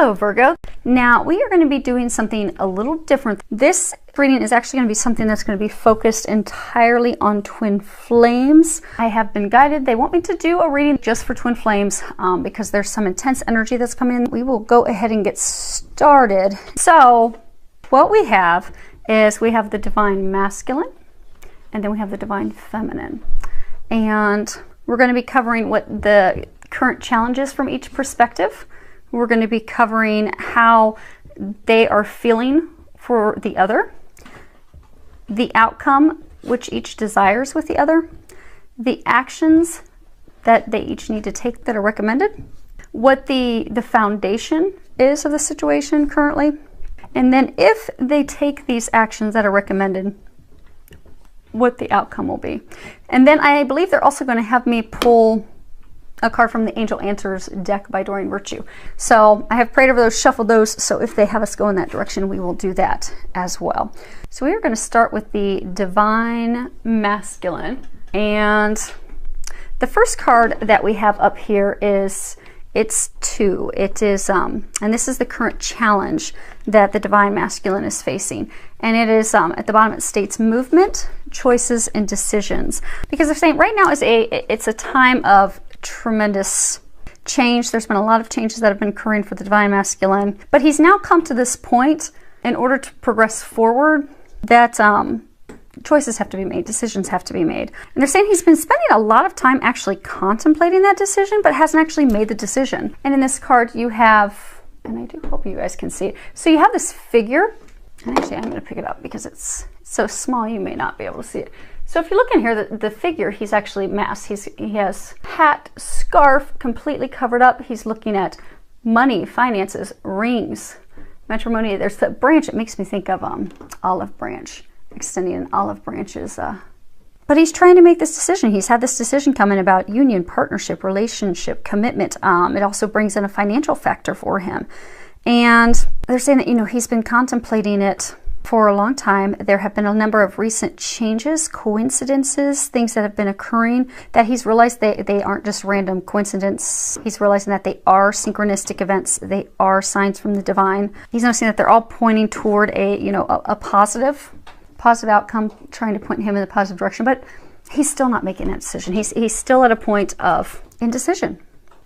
Hello Virgo. Now we are going to be doing something a little different. This reading is actually going to be something that's going to be focused entirely on twin flames. I have been guided. They want me to do a reading just for twin flames because there's some intense energy that's coming in. We will go ahead and get started. So what we have is we have the divine masculine and then we have the divine feminine. And we're going to be covering what the current challenges from each perspective. We're going to be covering how they are feeling for the other, the outcome which each desires with the other, the actions that they each need to take that are recommended, what the foundation is of the situation currently, and then if they take these actions that are recommended, what the outcome will be. And then I believe they're also going to have me pull a card from the Angel Answers deck by Doreen Virtue. So I have prayed over those, shuffled those, so if they have us go in that direction, we will do that as well. So we are going to start with the divine masculine. And the first card that we have up here is, it's 2. It is, and this is the current challenge that the divine masculine is facing. And it is, at the bottom it states movement, choices, and decisions. Because they're saying right now it's a time of tremendous change. There's been a lot of changes that have been occurring for the divine masculine, but he's now come to this point in order to progress forward that choices have to be made, decisions have to be made. And they're saying he's been spending a lot of time actually contemplating that decision, but hasn't actually made the decision. And in this card you have, and I do hope you guys can see it, so you have this figure, and actually I'm going to pick it up because it's so small you may not be able to see it. So if you look in here, the figure, he's actually masked. He has hat, scarf, completely covered up. He's looking at money, finances, rings, matrimony. There's the branch. It makes me think of olive branch, extending an olive branch is. But he's trying to make this decision. He's had this decision come in about union, partnership, relationship, commitment. It also brings in a financial factor for him. And they're saying that, you know, he's been contemplating it for a long time. There have been a number of recent changes, coincidences, things that have been occurring that he's realized they aren't just random coincidence. He's realizing that they are synchronistic events. They are signs from the divine. He's noticing that they're all pointing toward a positive outcome, trying to point him in the positive direction, but he's still not making that decision. He's still at a point of indecision.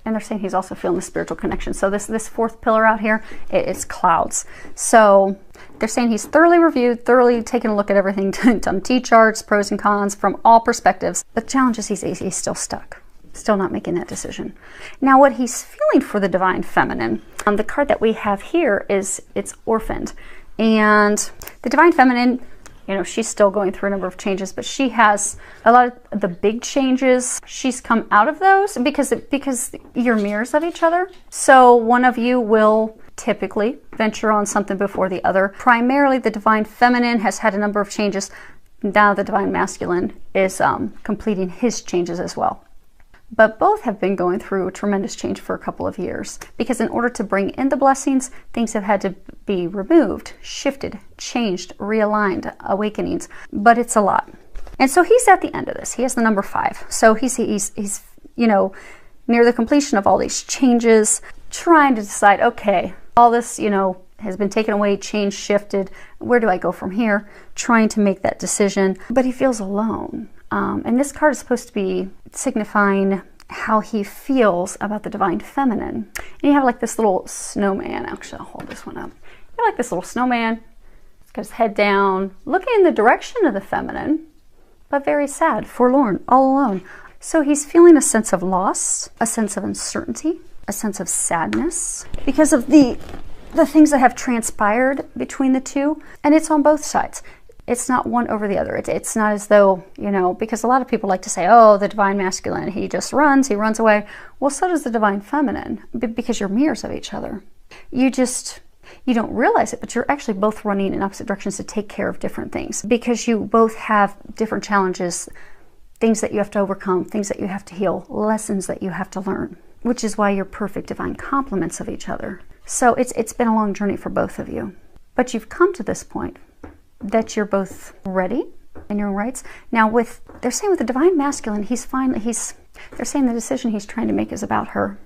And they're saying he's also feeling the spiritual connection. So this fourth pillar out here, it's clouds. So they're saying he's thoroughly reviewed, thoroughly taken a look at everything, done T-charts, pros and cons from all perspectives. The challenge is he's still stuck, still not making that decision. Now what he's feeling for the divine feminine, the card that we have here is, it's orphaned. And the divine feminine, you know, she's still going through a number of changes, but she has a lot of the big changes. She's come out of those because you're mirrors of each other. So one of you will typically venture on something before the other. Primarily the divine feminine has had a number of changes. Now the divine masculine is completing his changes as well. But both have been going through a tremendous change for a couple of years because in order to bring in the blessings, things have had to be removed, shifted, changed, realigned, awakenings, but it's a lot. And so he's at the end of this. He has the number 5. So he's you know, near the completion of all these changes, trying to decide, okay, all this, you know, has been taken away, changed, shifted. Where do I go from here? Trying to make that decision, but he feels alone. And this card is supposed to be signifying how he feels about the divine feminine. And you have like this little snowman. Actually, I'll hold this one up. You have like this little snowman. He's got his head down, looking in the direction of the feminine, but very sad, forlorn, all alone. So he's feeling a sense of loss, a sense of uncertainty, a sense of sadness because of the things that have transpired between the two. And it's on both sides. It's not one over the other. It's not as though, you know, because a lot of people like to say, oh, the divine masculine, he just runs, he runs away. Well, so does the divine feminine because you're mirrors of each other. You don't realize it, but you're actually both running in opposite directions to take care of different things because you both have different challenges, things that you have to overcome, things that you have to heal, lessons that you have to learn, which is why you're perfect divine complements of each other. So it's been a long journey for both of you, but you've come to this point that you're both ready in your own rights. Now they're saying with the divine masculine, they're saying the decision he's trying to make is about her.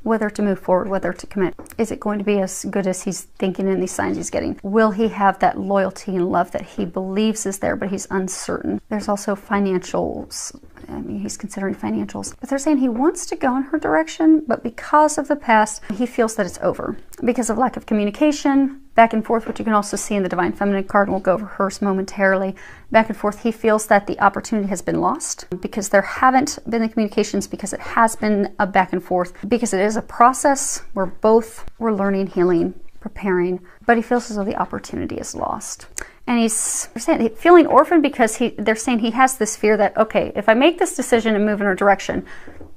whether to move forward, whether to commit. Is it going to be as good as he's thinking in these signs he's getting? Will he have that loyalty and love that he believes is there, but he's uncertain? There's also financials. I mean, he's considering financials. But they're saying he wants to go in her direction, but because of the past, he feels that it's over. Because of lack of communication, back and forth, which you can also see in the Divine Feminine card, and we'll go over hers momentarily. Back and forth, he feels that the opportunity has been lost because there haven't been the communications, because it has been a back and forth, because it is a process where both we're learning, healing, preparing, but he feels as though the opportunity is lost. And they're saying feeling orphaned because they're saying he has this fear that, okay, if I make this decision and move in her direction,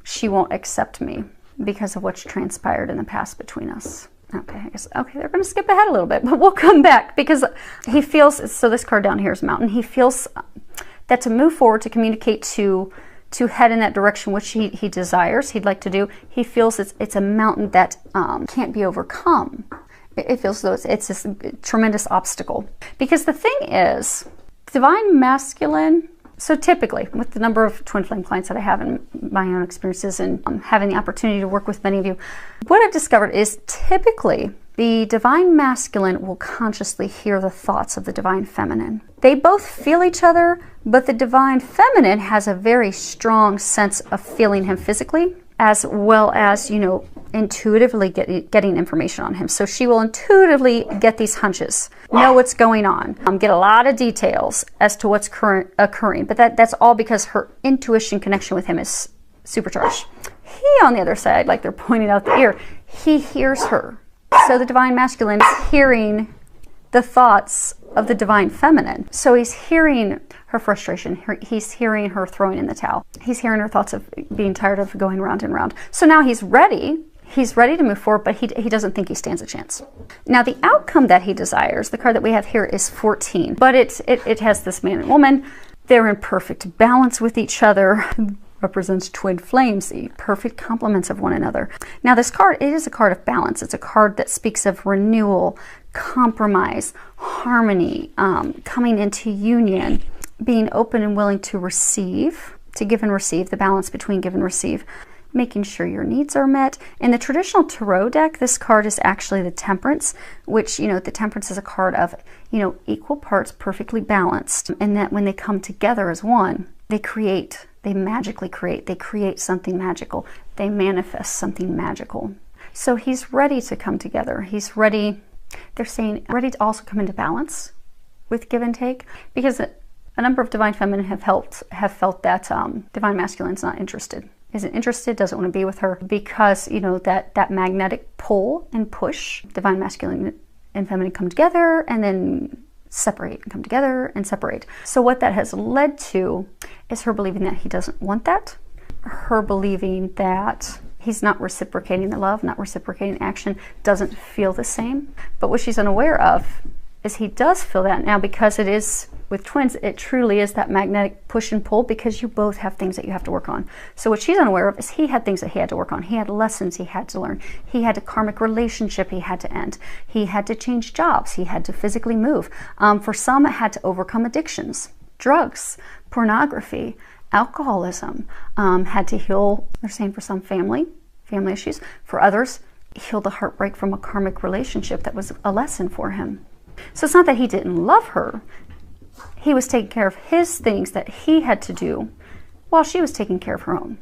she won't accept me because of what's transpired in the past between us. Okay, I guess, okay, they're going to skip ahead a little bit, but we'll come back because he feels, so this card down here is Mountain. He feels that to move forward, to communicate, to head in that direction, which he desires, he'd like to do, he feels it's a mountain that can't be overcome. It feels as though it's this tremendous obstacle. Because the thing is, Divine Masculine, so typically, with the number of twin flame clients that I have in my own experiences and having the opportunity to work with many of you, what I've discovered is typically the Divine Masculine will consciously hear the thoughts of the Divine Feminine. They both feel each other, but the Divine Feminine has a very strong sense of feeling him physically, as well as, you know, intuitively getting information on him. So she will intuitively get these hunches, know what's going on, get a lot of details as to what's occurring. But that's all because her intuition connection with him is supercharged. He, on the other side, like they're pointing out the ear, he hears her. So the Divine Masculine is hearing the thoughts of the Divine Feminine. So he's hearing her frustration. He's hearing her throwing in the towel. He's hearing her thoughts of being tired of going round and round. So now he's ready. He's ready to move forward, but he doesn't think he stands a chance. Now, the outcome that he desires, the card that we have here is 14, but it has this man and woman. They're in perfect balance with each other. Represents twin flames, the perfect complements of one another. Now, this card, it is a card of balance. It's a card that speaks of renewal, compromise, harmony, coming into union, being open and willing to receive, to give and receive, the balance between give and receive, making sure your needs are met. In the traditional tarot deck, this card is actually the Temperance, which, you know, the Temperance is a card of, you know, equal parts, perfectly balanced, and that when they come together as one, they create, they magically create, they create something magical, they manifest something magical. So he's ready to come together. He's ready, they're saying, ready to also come into balance with give and take, because a number of Divine Feminine have felt that Divine Masculine's not interested. Isn't interested, doesn't want to be with her, because, you know, that magnetic pull and push, Divine Masculine and Feminine come together and then separate and come together and separate. So what that has led to is her believing that he doesn't want that, her believing that he's not reciprocating the love, not reciprocating action, doesn't feel the same. But what she's unaware of is he does feel that now, because it is, with twins, it truly is that magnetic push and pull, because you both have things that you have to work on. So what she's unaware of is he had things that he had to work on. He had lessons he had to learn. He had a karmic relationship he had to end. He had to change jobs. He had to physically move. For some, it had to overcome addictions, drugs, pornography, alcoholism, had to heal, they're saying, for some family issues. For others, heal the heartbreak from a karmic relationship that was a lesson for him. So it's not that he didn't love her. He was taking care of his things that he had to do while she was taking care of her own.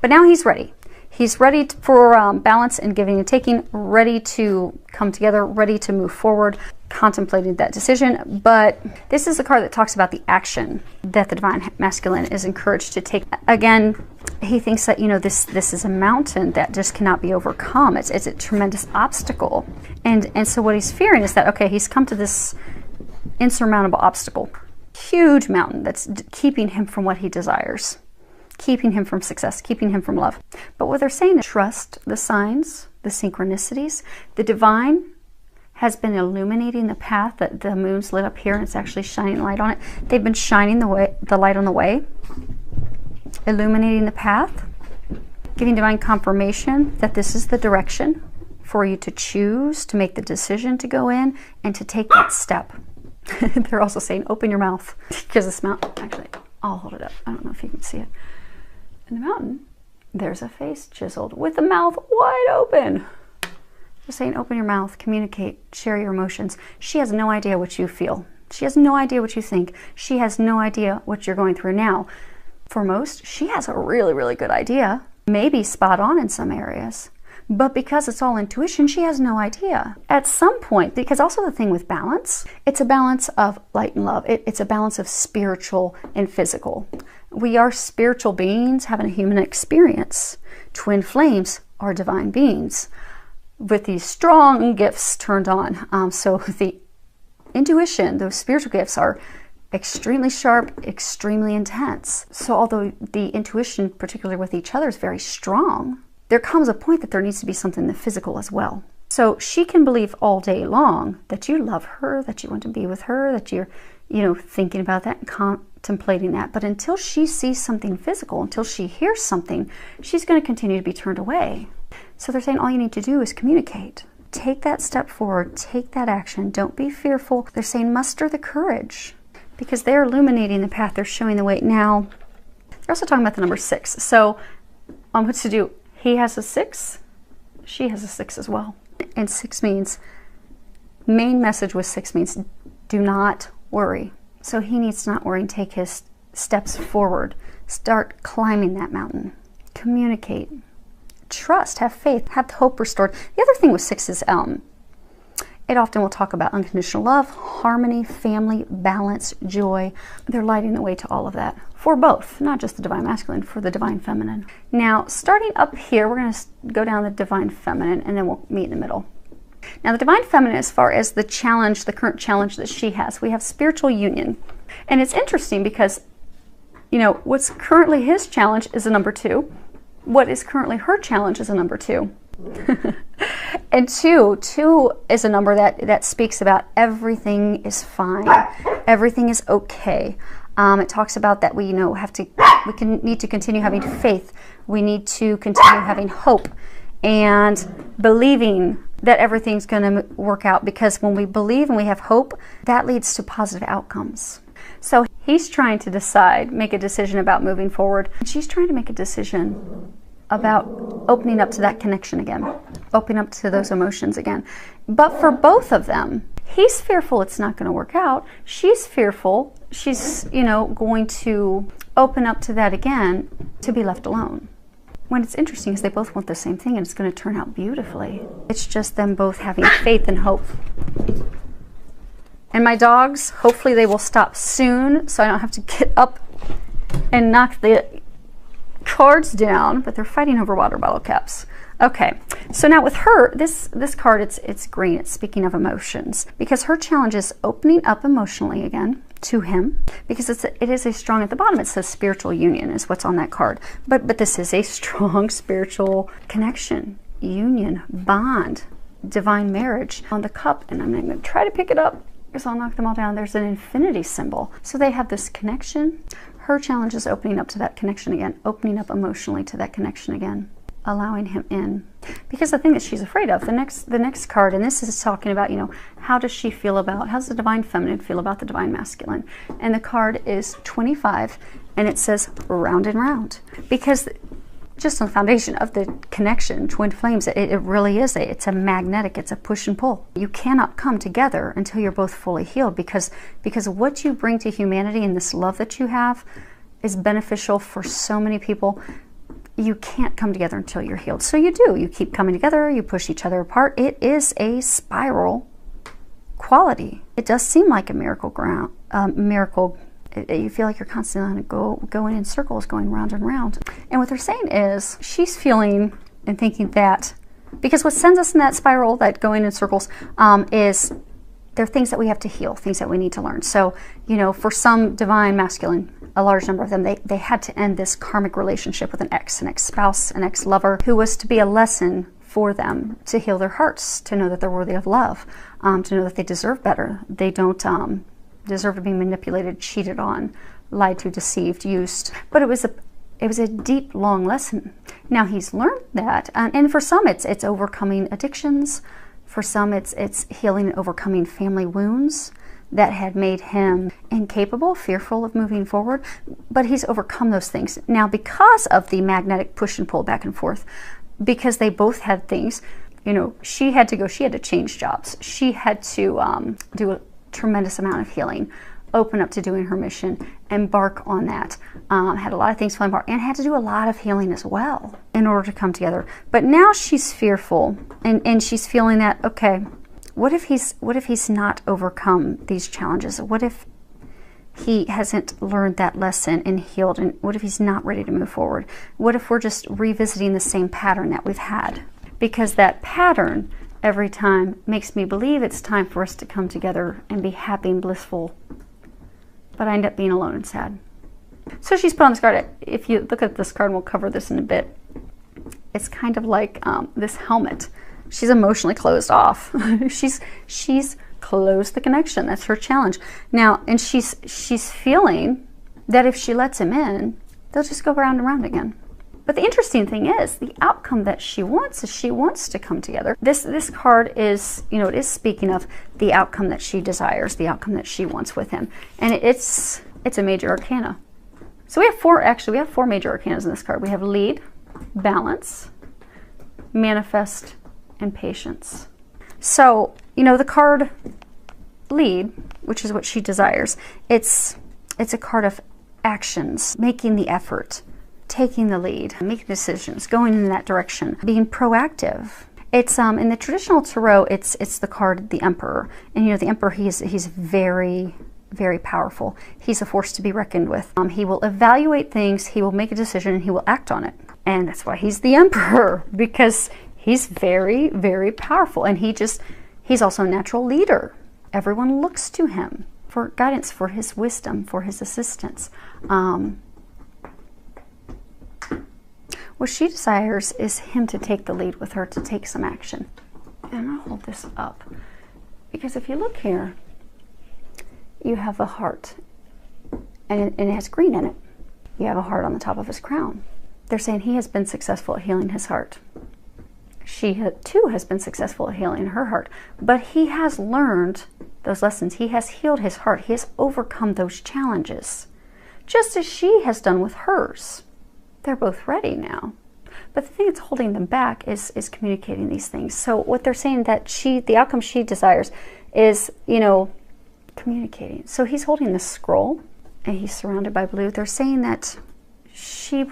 But now he's ready. He's ready for balance and giving and taking, ready to come together, ready to move forward, contemplating that decision. But this is a card that talks about the action that the Divine Masculine is encouraged to take. Again, he thinks that, you know, this is a mountain that just cannot be overcome. It's a tremendous obstacle. And so what he's fearing is that, okay, he's come to this insurmountable obstacle, huge mountain that's keeping him from what he desires, keeping him from success, keeping him from love. But what they're saying is trust the signs, the synchronicities. The divine has been illuminating the path that the moon's lit up here, and it's actually shining light on it. They've been shining the light on the way, illuminating the path, giving divine confirmation that this is the direction for you to choose, to make the decision to go in and to take that step. They're also saying, open your mouth, because this mountain, actually, I'll hold it up. I don't know if you can see it. And the mountain There's a face chiseled with the mouth wide open. Just saying, open your mouth, communicate, share your emotions. She has no idea what you feel. She has no idea what you think. She has no idea what you're going through now. For most, she has a really, really good idea. Maybe spot on in some areas. But because it's all intuition, she has no idea. At some point, because also the thing with balance, it's a balance of light and love. It's a balance of spiritual and physical. We are spiritual beings having a human experience. Twin flames are divine beings with these strong gifts turned on. So the intuition, those spiritual gifts are extremely sharp, extremely intense. So although the intuition, particularly with each other, is very strong, there comes a point that there needs to be something in the physical as well. So she can believe all day long that you love her, that you want to be with her, that you're, thinking about that and contemplating that. But until she sees something physical, until she hears something, she's going to continue to be turned away. So they're saying all you need to do is communicate. Take that step forward, take that action. Don't be fearful. They're saying muster the courage because they're illuminating the path. They're showing the way. Now, they're also talking about the number 6. So on what to do, he has a 6, she has a 6 as well. And 6 means, main message with 6 means do not worry. So he needs to not worry and take his steps forward. Start climbing that mountain. Communicate. Trust, have faith, have hope restored. The other thing with 6 is it often will talk about unconditional love, harmony, family, balance, joy. They're lighting the way to all of that for both, not just the divine masculine, for the divine feminine. Now, starting up here, we're going to go down the divine feminine and then we'll meet in the middle. Now, the divine feminine, as far as the challenge, the current challenge that she has, we have spiritual union. And it's interesting because, what's currently his challenge is a number 2. What is currently her challenge is a number 2. And 2 is a number that speaks about everything is fine, everything is okay. It talks about that we need to continue having faith, we need to continue having hope and believing that everything's going to work out, because when we believe and we have hope, that leads to positive outcomes. So he's trying to make a decision about moving forward. She's trying to make a decision about opening up to that connection again, opening up to those emotions again. But for both of them, he's fearful it's not going to work out. She's fearful she's, going to open up to that again, to be left alone. When it's interesting is they both want the same thing and it's going to turn out beautifully. It's just them both having faith and hope. And my dogs, hopefully they will stop soon so I don't have to get up and knock the cards down, but they're fighting over water bottle caps. Okay, so now with her, this card, it's green. It's speaking of emotions, because her challenge is opening up emotionally again to him, because it is a strong, at the bottom it says spiritual union is what's on that card, but this is a strong spiritual connection, union, bond, divine marriage. On the cup, and I'm going to try to pick it up because I'll knock them all down, there's an infinity symbol. So they have this connection. Her challenge is opening up to that connection again, opening up emotionally to that connection again, allowing him in. Because the thing that she's afraid of, the next card, and this is talking about, how does she feel about, how does the divine feminine feel about the divine masculine? And the card is 25, and it says round and round. Because just on the foundation of the connection, twin flames, it really is it's a magnetic, it's a push and pull. You cannot come together until you're both fully healed, because what you bring to humanity and this love that you have is beneficial for so many people. You can't come together until you're healed. So you keep coming together, you push each other apart. It is a spiral quality. It does seem like a miracle. You feel like you're constantly going in circles, going round and round. And what they're saying is she's feeling and thinking that, because what sends us in that spiral, that going in circles, is there are things that we have to heal, things that we need to learn. So, for some divine masculine, a large number of them, they had to end this karmic relationship with an ex-spouse, an ex-lover, who was to be a lesson for them to heal their hearts, to know that they're worthy of love, to know that they deserve better. They don't deserve to be manipulated, cheated on, lied to, deceived, used. But it was a deep, long lesson. Now he's learned that, and for some it's overcoming addictions. For some it's healing and overcoming family wounds. that had made him incapable, fearful of moving forward, but he's overcome those things. Now, because of the magnetic push and pull back and forth, because they both had things, you know, she had to change jobs. She had to do a tremendous amount of healing, open up to doing her mission, embark on that. Had a lot of things falling apart, and had to do a lot of healing as well in order to come together. But now she's fearful, and she's feeling that, okay, what if he's not overcome these challenges? What if he hasn't learned that lesson and healed? And what if he's not ready to move forward? What if we're just revisiting the same pattern that we've had? Because that pattern every time makes me believe it's time for us to come together and be happy and blissful. But I end up being alone and sad. So she's put on this card. If you look at this card, and we'll cover this in a bit, it's kind of like this helmet. She's emotionally closed off. she's closed the connection. That's her challenge. Now, and she's feeling that if she lets him in, they'll just go round and round again. But the interesting thing is, the outcome that she wants is she wants to come together. This card is, you know, it is speaking of the outcome that she desires, the outcome that she wants with him. And it's a major arcana. So we have four major arcanas in this card. We have lead, balance, manifest, and patience. So, you know, the card lead, which is what she desires, it's a card of actions, making the effort, taking the lead, making decisions, going in that direction, being proactive. It's in the traditional tarot, it's the card the Emperor. And you know, the Emperor, he's very, very powerful. He's a force to be reckoned with. He will evaluate things, he will make a decision, and he will act on it. And that's why he's the Emperor, because he's very, very powerful. And he's also a natural leader. Everyone looks to him for guidance, for his wisdom, for his assistance. What she desires is him to take the lead with her, to take some action. And I'm going to hold this up, because if you look here, you have a heart, and it has green in it. You have a heart on the top of his crown. They're saying he has been successful at healing his heart. She too has been successful at healing her heart, but he has learned those lessons. He has healed his heart. He has overcome those challenges, just as she has done with hers. They're both ready now. But the thing that's holding them back is communicating these things. So what they're saying, that the outcome she desires is, you know, communicating. So he's holding this scroll, and he's surrounded by blue. They're saying that she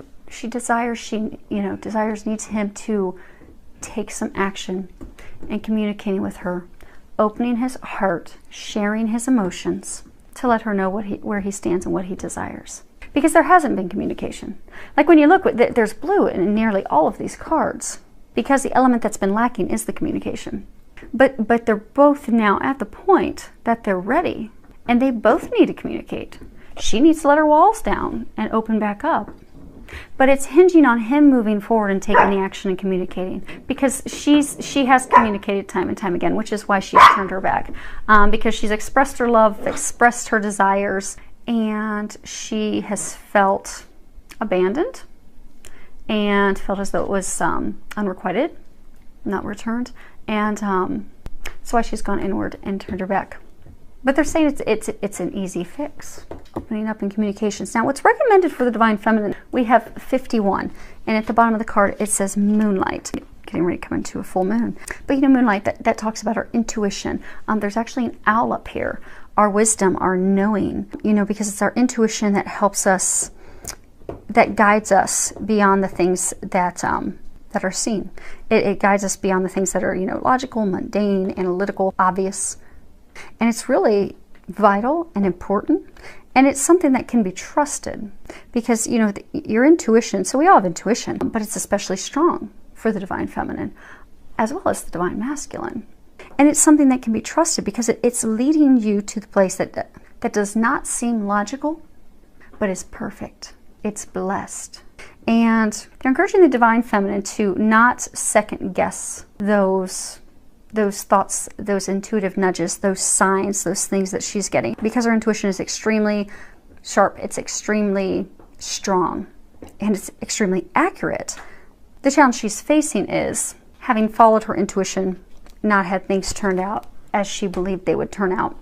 desires, needs him to take some action in communicating with her, opening his heart, sharing his emotions, to let her know where he stands and what he desires. Because there hasn't been communication. Like when you look, there's blue in nearly all of these cards, because the element that's been lacking is the communication. But they're both now at the point that they're ready, and they both need to communicate. She needs to let her walls down and open back up. But it's hinging on him moving forward and taking the action and communicating, because she has communicated time and time again, which is why she's turned her back, because she's expressed her love, expressed her desires, and she has felt abandoned and felt as though it was unrequited, not returned, and that's why she's gone inward and turned her back. But they're saying it's an easy fix, opening up in communications. Now, what's recommended for the Divine Feminine, we have 51, and at the bottom of the card it says moonlight, getting ready to come into a full moon. But you know, moonlight, that talks about our intuition. There's actually an owl up here, our wisdom, our knowing, you know, because it's our intuition that helps us, that guides us beyond the things that are seen. It guides us beyond the things that are, you know, logical, mundane, analytical, obvious. And it's really vital and important, and it's something that can be trusted, because, you know, your intuition, so we all have intuition, but it's especially strong for the Divine Feminine as well as the Divine Masculine. And it's something that can be trusted because it's leading you to the place that does not seem logical, but is perfect. It's blessed. And they're encouraging the Divine Feminine to not second guess those thoughts, those intuitive nudges, those signs, those things that she's getting, because her intuition is extremely sharp, it's extremely strong, and it's extremely accurate. The challenge she's facing is having followed her intuition, not had things turned out as she believed they would turn out,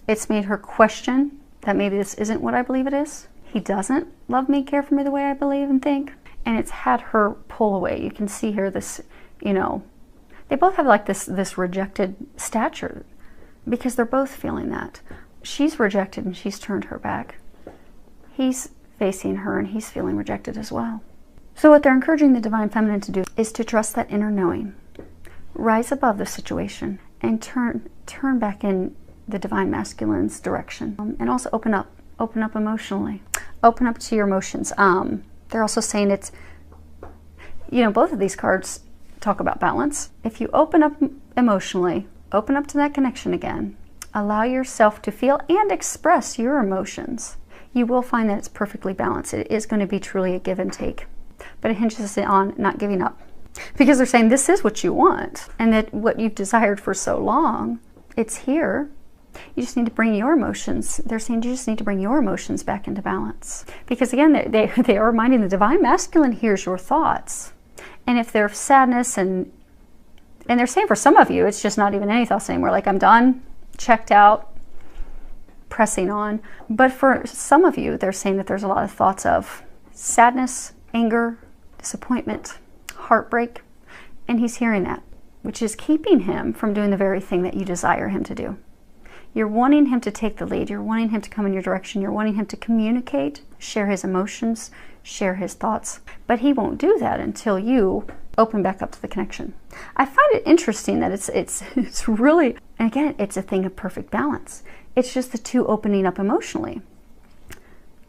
It's made her question that maybe this isn't what I believe it is. He doesn't love me, care for me the way I believe and think. And it's had her pull away. You can see here this, you know, they both have like this rejected stature because they're both feeling that. She's rejected and she's turned her back. He's facing her and he's feeling rejected as well. So what they're encouraging the Divine Feminine to do is to trust that inner knowing. Rise above the situation and turn back in the Divine Masculine's direction. And also open up emotionally. Open up to your emotions. They're also saying it's, you know, both of these cards talk about balance. If you open up emotionally, open up to that connection again, allow yourself to feel and express your emotions, you will find that it's perfectly balanced. It is going to be truly a give and take. But it hinges on not giving up. Because they're saying this is what you want, and that what you've desired for so long, it's here. You just need to bring your emotions. They're saying you just need to bring your emotions back into balance. Because again, they are reminding the Divine Masculine hears your thoughts. And if they're sadness and they're saying for some of you, it's just not even any thoughts anymore. Like, I'm done, checked out, pressing on. But for some of you, they're saying that there's a lot of thoughts of sadness, anger, disappointment, heartbreak. And he's hearing that, which is keeping him from doing the very thing that you desire him to do. You're wanting him to take the lead. You're wanting him to come in your direction. You're wanting him to communicate, share his emotions, share his thoughts. But he won't do that until you open back up to the connection. I find it interesting that it's really, and again, it's a thing of perfect balance. It's just the two opening up emotionally.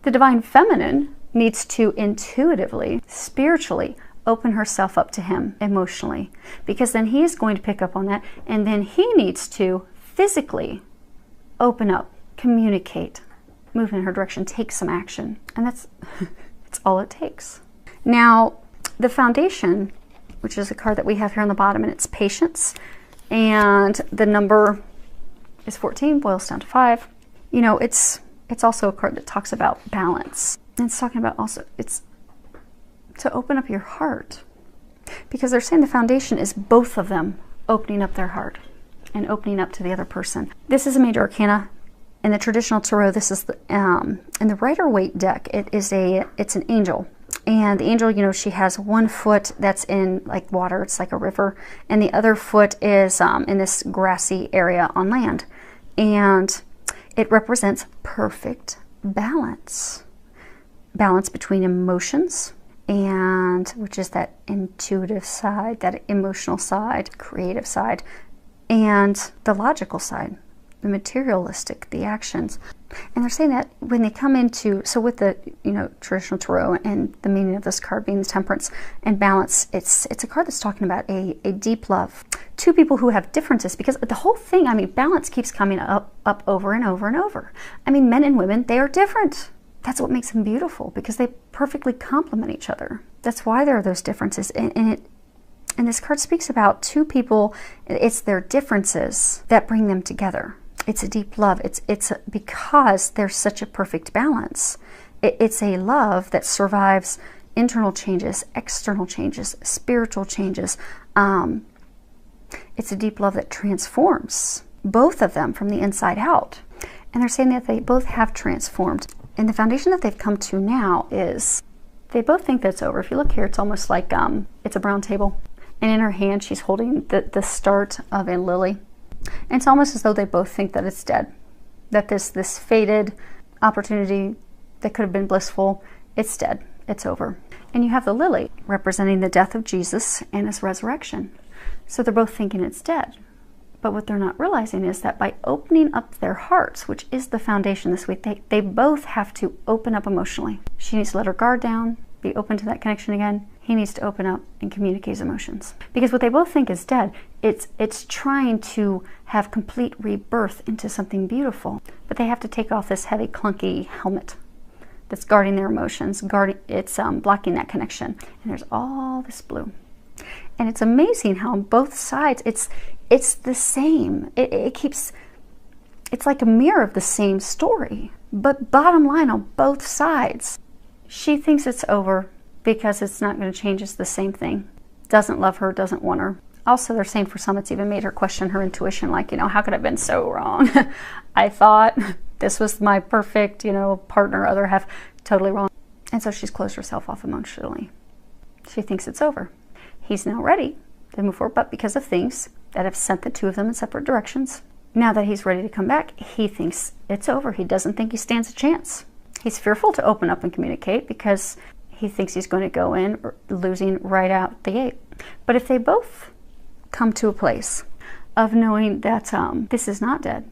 The Divine Feminine needs to intuitively, spiritually, open herself up to him emotionally, because then he is going to pick up on that, and then he needs to physically open up, communicate, move in her direction, take some action. And that's all it takes. Now, the Foundation, which is a card that we have here on the bottom, and it's patience, and the number is 14, boils down to 5. You know, it's also a card that talks about balance. And it's talking about also, it's to open up your heart. Because they're saying the Foundation is both of them opening up their heart and opening up to the other person. This is a major arcana. In the traditional tarot, this is the in the Rider-Waite deck, it's an angel. And the angel, you know, she has one foot that's in like water, it's like a river, and the other foot is in this grassy area on land. And it represents perfect balance. Balance between emotions, and which is that intuitive side, that emotional side, creative side, and the logical side, the materialistic, the actions. And they're saying that when they come into, so with the, you know, traditional tarot and the meaning of this card being the temperance and balance, it's a card that's talking about a deep love. Two people who have differences, because the whole thing, I mean, balance keeps coming up over and over and over. I mean, men and women, they are different. That's what makes them beautiful, because they perfectly complement each other. That's why there are those differences. And this card speaks about two people. It's their differences that bring them together. It's a deep love. It's because there's such a perfect balance. It's a love that survives internal changes, external changes, spiritual changes. It's a deep love that transforms both of them from the inside out. And they're saying that they both have transformed. And the foundation that they've come to now is they both think that it's over. If you look here, it's almost like it's a brown table. And in her hand, she's holding the start of a lily. And it's almost as though they both think that it's dead. That this faded opportunity that could have been blissful, it's dead. It's over. And you have the lily representing the death of Jesus and his resurrection. So they're both thinking it's dead. But what they're not realizing is that by opening up their hearts, which is the foundation this week, they both have to open up emotionally. She needs to let her guard down, be open to that connection again. He needs to open up and communicate his emotions. Because what they both think is dead, it's trying to have complete rebirth into something beautiful. But they have to take off this heavy, clunky helmet that's guarding their emotions. It's blocking that connection. And there's all this blue. And it's amazing how on both sides, it's the same. It's like a mirror of the same story. But bottom line on both sides, she thinks it's over because it's not going to change. It's the same thing. Doesn't love her, doesn't want her. Also, they're saying for some, it's even made her question her intuition, like, you know, how could I have been so wrong? I thought this was my perfect, you know, partner, other half, totally wrong. And so she's closed herself off emotionally. She thinks it's over. He's now ready to move forward, but because of things that have sent the two of them in separate directions, now that he's ready to come back, he thinks it's over. He doesn't think he stands a chance. He's fearful to open up and communicate because he thinks he's going to go in losing right out the gate. But if they both come to a place of knowing that this is not dead,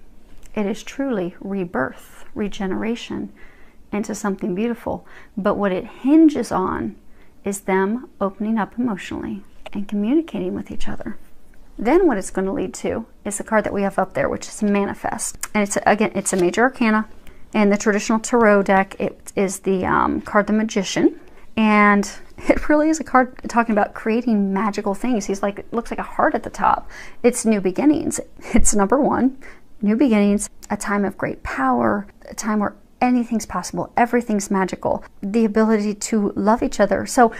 it is truly rebirth, regeneration into something beautiful. But what it hinges on is them opening up emotionally and communicating with each other. Then what it's going to lead to is the card that we have up there, which is manifest. And it's, again, it's a major arcana. In the traditional tarot deck, it is the card the Magician. And it really is a card talking about creating magical things. He's like, it looks like a heart at the top. It's new beginnings. It's number one, new beginnings, a time of great power, a time where anything's possible, everything's magical, the ability to love each other. So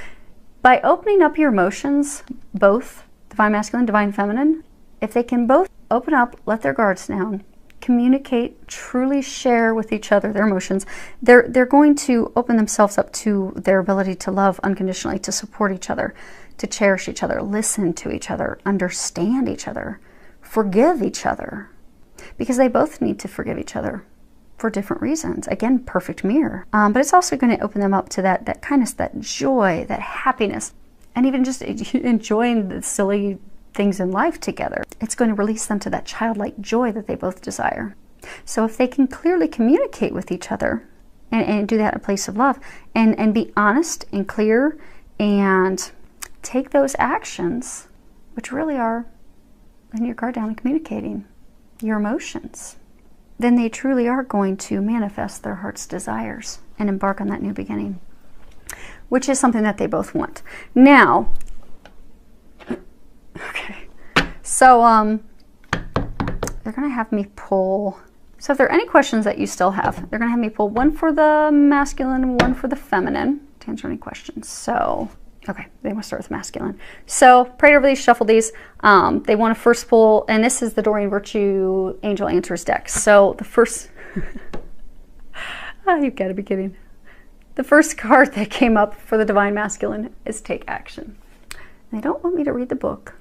by opening up your emotions, both divine masculine, divine feminine, if they can both open up, let their guards down, communicate, truly share with each other their emotions, they're going to open themselves up to their ability to love unconditionally, to support each other, to cherish each other, listen to each other, understand each other, forgive each other, because they both need to forgive each other for different reasons. Again, perfect mirror. But it's also going to open them up to that kindness, that joy, that happiness, and even just enjoying the silly things in life together. It's going to release them to that childlike joy that they both desire. So if they can clearly communicate with each other and do that in a place of love and be honest and clear and take those actions, which really are letting your guard down and communicating your emotions, then they truly are going to manifest their heart's desires and embark on that new beginning, which is something that they both want. Now, okay, so they're going to have me pull. So if there are any questions that you still have, they're going to have me pull one for the masculine and one for the feminine to answer any questions. So, okay, they want to start with masculine. So prayed over these, shuffled these. They want to first pull, and this is the Doreen Virtue Angel Answers deck. So the first, oh, you've got to be kidding. The first card that came up for the divine masculine is take action. They don't want me to read the book,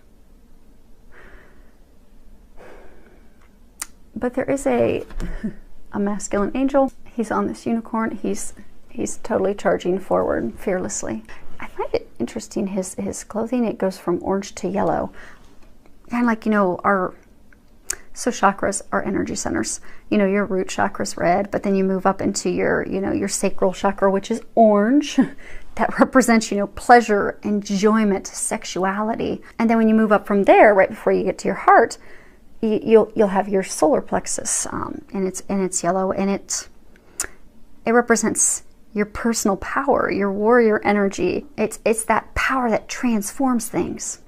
but there is a masculine angel. He's on this unicorn. He's totally charging forward fearlessly. I find it interesting, his clothing, it goes from orange to yellow. Kind of like, you know, so chakras are energy centers. You know, your root chakra's red, but then you move up into your, you know, your sacral chakra, which is orange. That represents, you know, pleasure, enjoyment, sexuality. And then when you move up from there, right before you get to your heart, you'll have your solar plexus, and it's yellow, and it represents your personal power, your warrior energy. It's that power that transforms things.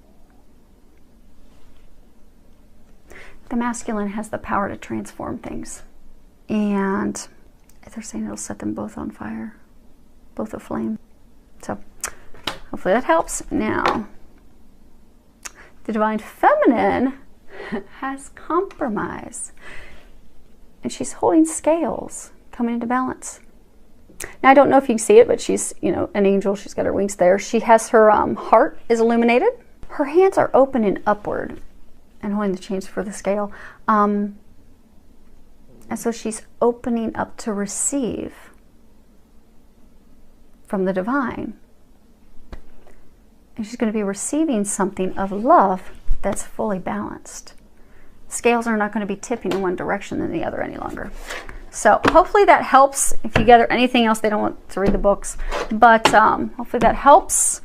The masculine has the power to transform things. And they're saying it'll set them both on fire, both aflame. So hopefully that helps. Now, the divine feminine has compromise. And she's holding scales, coming into balance. Now, I don't know if you can see it, but she's, you know, an angel. She's got her wings there. She has her heart is illuminated. Her hands are open and upward and holding the chains for the scale. And so she's opening up to receive from the divine. And she's going to be receiving something of love that's fully balanced. Scales are not going to be tipping in one direction than the other any longer. So hopefully that helps. If you gather anything else, they don't want to read the books, but hopefully that helps.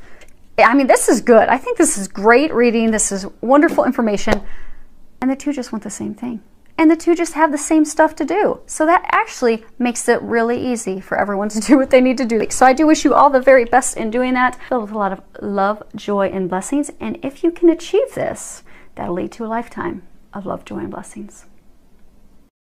I mean, this is good. I think this is great reading. This is wonderful information. And the two just want the same thing. And the two just have the same stuff to do. So that actually makes it really easy for everyone to do what they need to do. So I do wish you all the very best in doing that, filled with a lot of love, joy, and blessings. And if you can achieve this, that'll lead to a lifetime of love, joy, and blessings.